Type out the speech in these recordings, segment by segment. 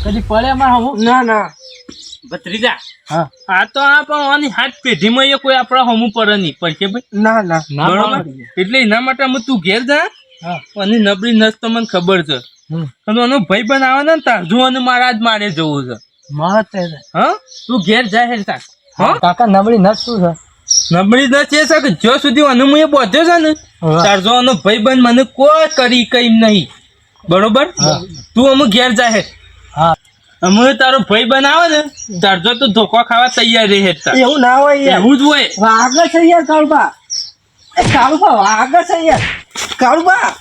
કદી પડે અમાર હમું ના ના ભત્રીજા હા આ તો આ પણ આની હાથ પેઢીમાં એ કોઈ આપણા હમું પડે નહીં પડશે ભાઈ ના ના ના બરોબર પડે. એટલે એના માટે અમે તું ઘેર જા હા અને નબળી નસ તો મને ખબર છે અને એનો ભાઈ બન આવે ને તારજુ અને મારા જ મારે જવું છે મહત છે હા તું ઘેર જાય હે તાર હા કાકા નબળી નસ શું છે નબળી નસ એ છે કે જ્યાં સુધી અનુ હું એ બોધ્યો છે ને હા. તારજો અનો ભાઈ બન મને કોઈ કરી કઈ નહીં બરોબર હા. તું અમે ઘેર જાય હે હા અમે તારો ભાઈ બન આવે ને તારજો તું ધોકો ખાવા તૈયાર રહે તાર એવું ના હોય યાર એવું જ હોય વાગે છે યાર કાળુબા એ કાળુબા વાગે છે યાર કાળુબા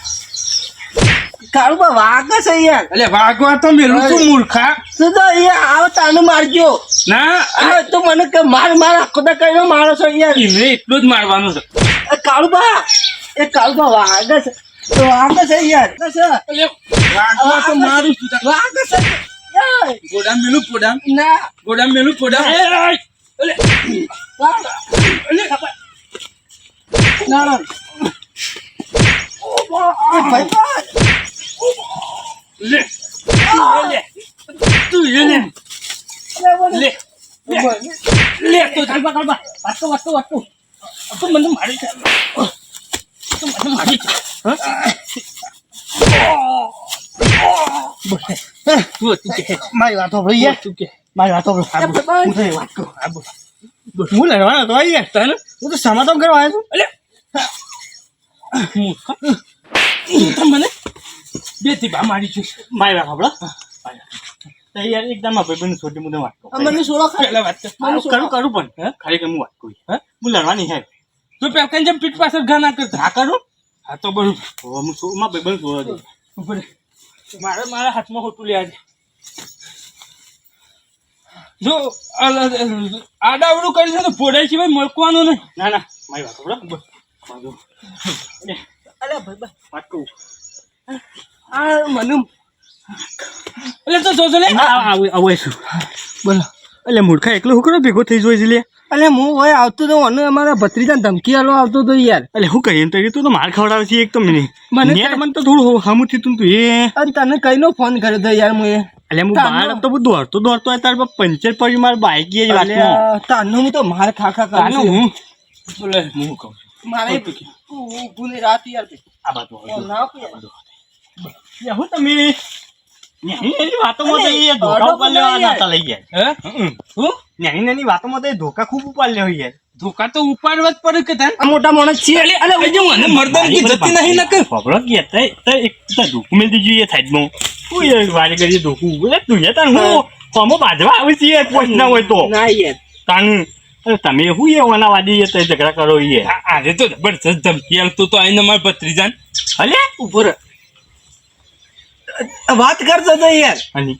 કાળુબા વાગે છે યાર એટલે વાગવા તો મેલું તું મૂર્ખા તું તો યાર આવ તાને મારજો ના અરે તું મને કે માર માર આખો દા કઈ મારો છો યાર એમને એટલું જ મારવાનું છે એ કાળુબા વાગે છે તો વાગે છે યાર એટલે વાગવા તો મારું છું તાર. વાગે છે યાર ગોડામ મેલું પોડામ ના ગોડામ મેલું પોડામ એટલે વાગે. ના ના એ ભાઈ લે તું એ લે લે લે તો કાલબા વાતો તું મને મારી છે તું મને મારી છે હા તું કે મારી વાત સાંભળો યાર તું કે મારી વાત સાંભળો હું તને વાત કહું હું લડવાનો તો આવી ગયા તને હું તો સમાધાન કરવા આવ્યો છું એટલે મને બે થી બા મારી છું મારી વાત સાંભળો યાર એકદમ આ ભાઈબંધ છોટી મુદ્દે વાત આ મને સોળો પહેલા વાત કર કરું પણ હે ખરેખર હું વાત કરું હે હું લડવાની હે તું પેલા જેમ પીઠ પાછળ ઘા ના કરતા હા કરું હા તો બરું હું માં ભાઈબંધ જોવા દે ઉપર મારા હાથમાં હોટું લે આજે જો આડાવડું કરી છે તો ફોડાય સિવાય મળકવાનું નહીં ના ના મારી વાત બરાબર અરે ભાઈ વાત કહું આ મને એટલે તો જોજો લે આવું શું બોલો એટલે મૂર્ખા એકલો હું કરો ભેગો થઈ જોઈ લે અલે હું હોય આવતો તો અને અમારા ભત્રીજાને ધમકી આલો આવતો તો યાર એટલે હું કહીએ તો તું તો માર ખવડાવે છે એક તો મને મને મને તો થોડું હમું થયું તું એ અને તને કઈનો ફોન કર્યો તો યાર મુએ એટલે હું બહાર તો બધું દોડતો હોય તાર પંચર પડી માર બાઈક એ જ વાત તાનો હું તો માર ખા કરું હું છું બોલે હું કહું મારે ભૂલે રાત યાર આ બાત ના યાર હું તમે નાની વાતોમાં તો એ ધોકા ઉપર લેવા નાતા લઈ ગયા હું નાની વાતોમાં તો એ ધોકા ખૂબ ઉપાડ લેવા યાર ધોકા તો ઉપાડવા જ પડે કે તાર મોટા માણસ છીએ અલે મને મર્દનગી જતી નહીં ન કર ખબર કે તે એક તો ધોકું મેલ દીજું એ સાઈડમાં હું એ વારે કરી ધોકું બોલે તું એ તાર હું કોમો બાજવા આવી છે પોઈન્ટ ના હોય તો ના યાર તાન તમે હું એ વનાવાદી તે ઝઘડા કરો એ આજે તો જબરજસ્ત ધમકી આલતો તો આઈને માર ભત્રીજાન હલે ઉપર વાત કરતો તો યાર અને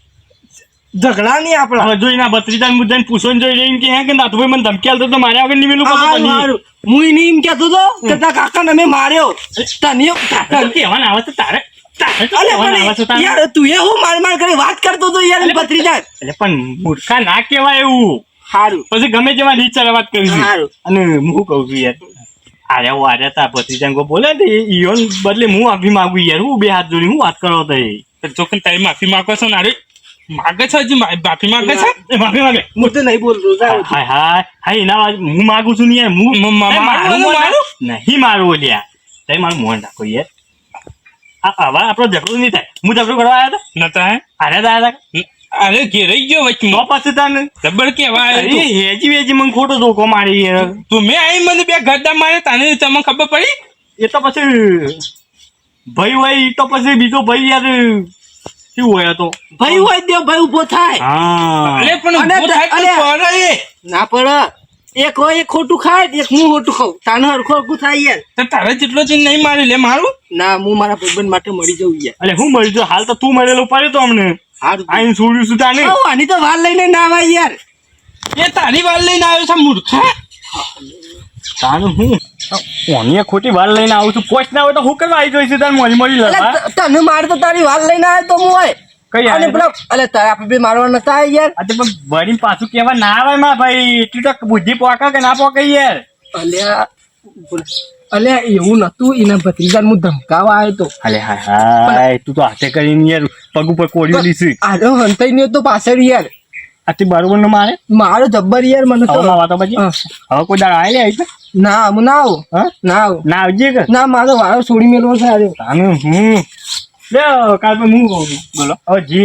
ઝઘડા નહીં આપણા હવે જોઈને આ ભત્રીજાન મુદ્દાને પૂછો જોઈ રહીને કે હે કે નાથભાઈ મને ધમકી આલતો તો મારે આગળ નિવેલું હું એને એમ કહેતો તો કે તારા કાકાને મેં માર્યો તને કહેવાના આવે તો તારે અલે પણ યાર તું એ હું માર કરી વાત કરતો તો યાર ભત્રીજા એટલે પણ મૂર્ખા ના કહેવાય એવું સારું પછી ગમે તેમાં રીત વાત કરી સારું અને હું કહું છું યાર આરે તા ભત્રીજા કો બોલે તો ઈયોન બદલે હું માફી માંગુ યાર હું બે હાથ જોડી હું વાત કરો તો ચોખ્ખી તારી માફી માંગો છો ને અરે માગે છે હજી માફી માંગે છે માફી માંગે હું તો નહીં બોલતો હાય હાય હાય એના હું માગું છું ને યાર હું નહીં મારું ઓલ્યા તઈ મારું મોહન રાખો યાર આવા આપણો ઝઘડો નહીં થાય હું ઝઘડો કરવા આવ્યો હતો નતા હે અરે દાદા અરે ઘેરાઈ ગયો વચમાં પાસે તને જબર કેવાય હેજી વેજી મને ખોટો ધોકો મારી યાર તું મેં આવી મને બે ગદ્દા મારે તને તમને ખબર પડી એ તો પછી ભાઈ હોય તો પછી બીજો ભાઈ યાર શું હોય તો ભાઈ હોય દેવ ભાઈ ઉભો થાય હા અરે પણ ઉભો થાય તો પડે ના પડે એક હોય એક ખોટું ખાય એક હું ખોટું ખાઉં તાનો હરખો હરખું થાય યાર તો તારે જેટલો ચીજ નહીં મારી લે મારું ના હું મારા ભાઈબંધ માટે મળી જવું યાર અરે હું મળી જાઉં હાલ તો તું મળેલો પડે તો અમને સારું આઈને છોડ્યું છું તાને આની તો વાર લઈને ના આવે યાર એ તારી વાર લઈને આવ્યો છે મૂર્ખા તાનું હું ઓની ખોટી વાર લઈને આવું છું પોસ્ટ ના હોય તો હું કરવા આવી જોઈશ તાર મળી લડવા તને માર તો તારી વાર લઈને આવે તો હું હોય કઈ અને પેલા અલે તારે આપણે બે મારવા નતા આવે યાર આ તો પણ વળી પાછું કેવા ના આવે માં ભાઈ એટલી તો બુદ્ધિ પોકા કે ના પોકે યાર અલ્યા અલ્યા એવું નતું એના ભત્રીજા હું ધમકાવા આવ્યો તો અલે હાય તું તો હાથે કરીને યાર પગ ઉપર કોળ્યો લીધી આનો હંતાઈ ને તો પાછળ યાર આથી બરોબર ન મારે મારો જબ્બર યાર મને તો હવે વાતો પછી હા. હવે કોઈ દાડા આય લે આવી ના હું ના આવું હા ના આવું ના આવજે કે ના મારો વાળો છોડી મેળવો છે આજે આમે હું લે કાલ પર હું કહું છું. બોલો હવે જે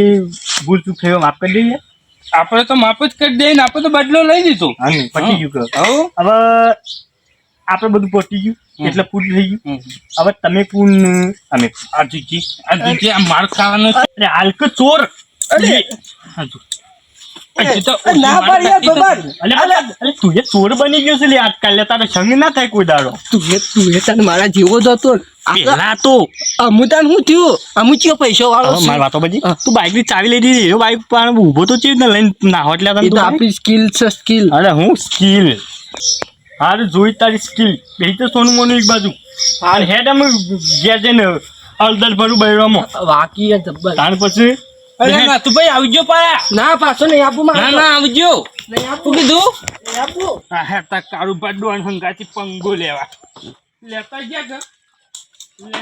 ભૂલ ચૂક થયો માફ કરી દઈએ આપણે તો માફ જ કરી દઈએ ને આપણે તો બદલો લઈ લીધો હા પતી ગયું કે હો હવે આપણે બધું પતી ગયું એટલે પૂરું થઈ ગયું હવે તમે પૂન અમે આ જીજી આ માર ખાવાનો છે અરે હાલ કે ચોર અરે હા જો. હજી તો ના પાડી યાર ભગવાન અરે તું એ ચોર બની ગયો છે લે આજકાલ લે તારો સંગ ના થાય કોઈ દાડો તું એ તને મારા જેવો જ હતો પેલા તો અમુતાન શું થયું અમુચિયો પૈસો વાળો હવે મારી વાતો પછી તું બાઈક ની ચાવી લઈ દીધી એ બાઈક પણ ઊભો તો ચીજ ને લઈને ના એટલે એ તો આપણી સ્કિલ છે સ્કિલ અરે હું સ્કિલ હારે જોઈ તારી સ્કિલ બે તો સોનું મોનું એક બાજુ અને હેડ અમે ગયા છે ને અલદર ભરું બૈરામાં વાકી એ જબ્બર તાર પછી અરે ના તું ભાઈ આવજો પાયા ના પાછો નહીં આપું ના મારે ના આવજો નહીં આપું શું કીધું નહીં આપું આ હેતા કાળું પાડું અને હંગાથી પંગો લેવા લેતા ગયા કે લે